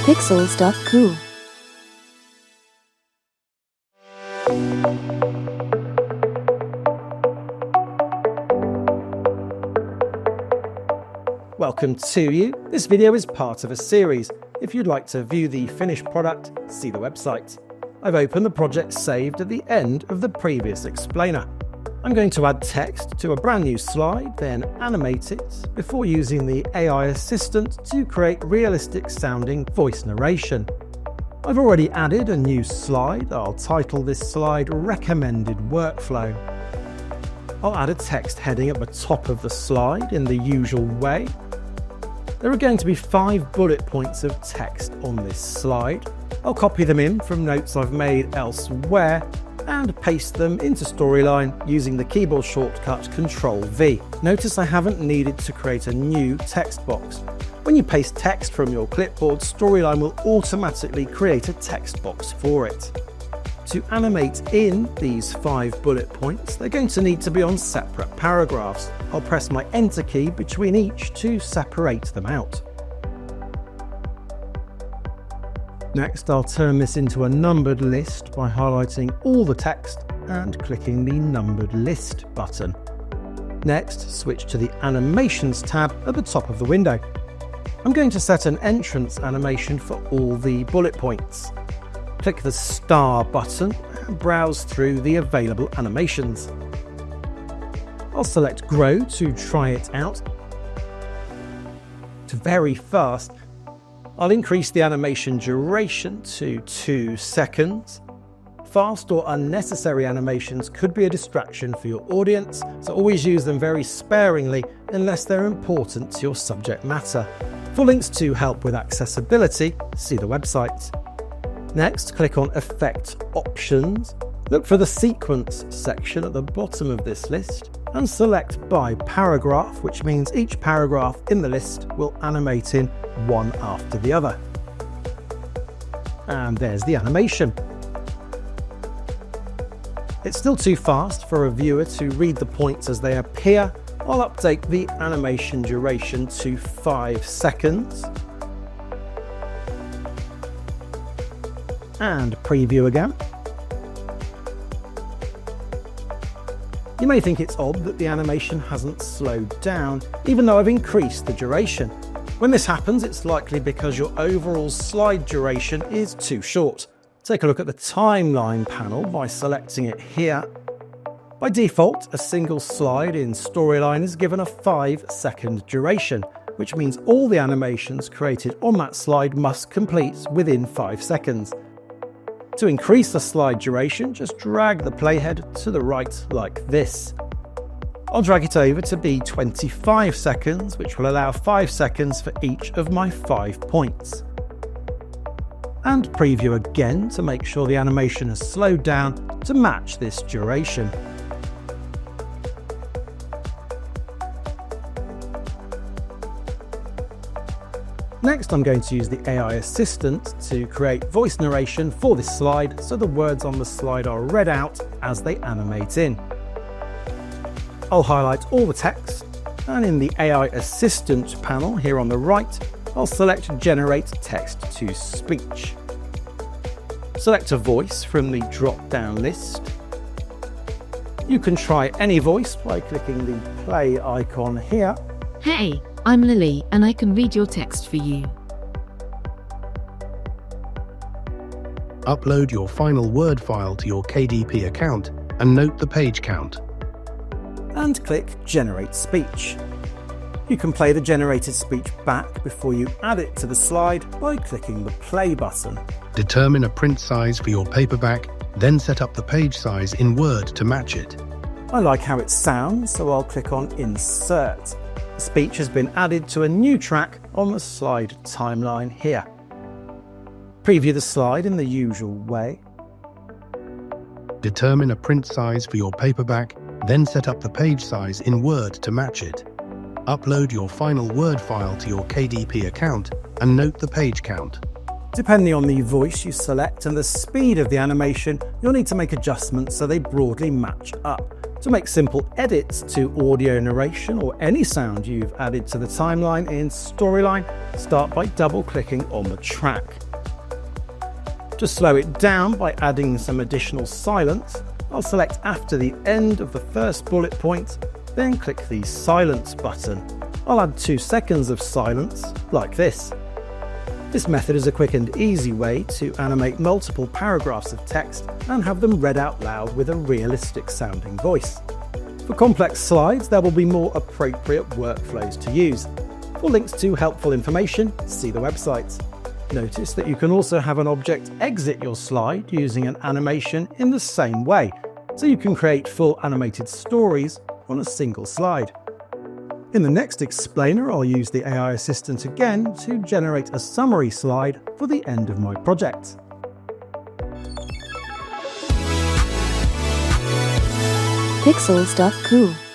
pixels.cool. Welcome to you. This video is part of a series. If you'd like to view the finished product, see the website. I've opened the project saved at the end of the previous explainer. I'm going to add text to a brand new slide, then animate it before using the AI assistant to create realistic sounding voice narration. I've already added a new slide. I'll title this slide Recommended Workflow. I'll add a text heading at the top of the slide in the usual way. There are going to be 5 bullet points of text on this slide. I'll copy them in from notes I've made elsewhere and paste them into Storyline using the keyboard shortcut Ctrl-V. Notice I haven't needed to create a new text box. When you paste text from your clipboard, Storyline will automatically create a text box for it. To animate in these 5 bullet points, they're going to need to be on separate paragraphs. I'll press my Enter key between each to separate them out. Next, I'll turn this into a numbered list by highlighting all the text and clicking the Numbered List button. Next, switch to the Animations tab at the top of the window. I'm going to set an entrance animation for all the bullet points. Click the star button and browse through the available animations. I'll select Grow to try it out. To vary fast, I'll increase the animation duration to 2 seconds. Fast or unnecessary animations could be a distraction for your audience, so always use them very sparingly unless they're important to your subject matter. For links to help with accessibility, see the website. Next, click on Effect Options. Look for the Sequence section at the bottom of this list and select by paragraph, which means each paragraph in the list will animate in one after the other. And there's the animation. It's still too fast for a viewer to read the points as they appear. I'll update the animation duration to 5 seconds. And preview again. You may think it's odd that the animation hasn't slowed down, even though I've increased the duration. When this happens, it's likely because your overall slide duration is too short. Take a look at the timeline panel by selecting it here. By default, a single slide in Storyline is given a 5-second duration, which means all the animations created on that slide must complete within 5 seconds. To increase the slide duration, just drag the playhead to the right like this. I'll drag it over to be 25 seconds, which will allow 5 seconds for each of my 5 points. And preview again to make sure the animation has slowed down to match this duration. Next, I'm going to use the AI assistant to create voice narration for this slide so the words on the slide are read out as they animate in. I'll highlight all the text, and in the AI assistant panel here on the right, I'll select Generate Text to Speech. Select a voice from the drop-down list. You can try any voice by clicking the play icon here. Hey, I'm Lily, and I can read your text for you. Upload your final Word file to your KDP account and note the page count. And click Generate Speech. You can play the generated speech back before you add it to the slide by clicking the play button. Determine a print size for your paperback, then set up the page size in Word to match it. I like how it sounds, so I'll click on Insert. The speech has been added to a new track on the slide timeline here. Preview the slide in the usual way. Determine a print size for your paperback, then set up the page size in Word to match it. Upload your final Word file to your KDP account and note the page count. Depending on the voice you select and the speed of the animation, you'll need to make adjustments so they broadly match up. To make simple edits to audio narration or any sound you've added to the timeline in Storyline, start by double-clicking on the track. To slow it down by adding some additional silence, I'll select after the end of the first bullet point, then click the Silence button. I'll add 2 seconds of silence, like this. This method is a quick and easy way to animate multiple paragraphs of text and have them read out loud with a realistic sounding voice. For complex slides, there will be more appropriate workflows to use. For links to helpful information, see the website. Notice that you can also have an object exit your slide using an animation in the same way, so you can create full animated stories on a single slide. In the next explainer, I'll use the AI assistant again to generate a summary slide for the end of my project. Pixels.cool